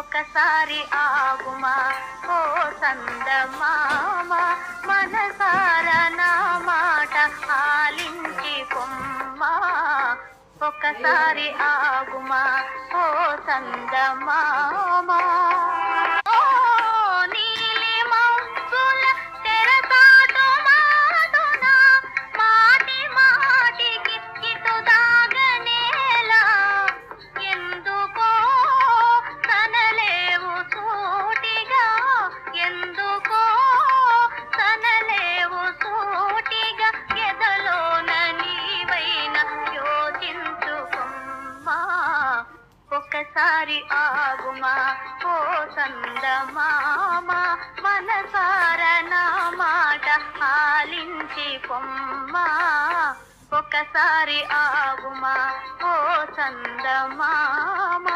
ఒకసారి ఆగుమా ఓ సందమామ, మనసారా నా మాట ఆలించి పొమ్మా. ఒకసారి ఆగుమా ఓ సందమామ. ఒకసారి ఆగుమా ఓ సందమామ, మనసారా నా మాట ఆలించి పొమ్మా. ఒకసారి ఆగుమా ఓ సందమామ.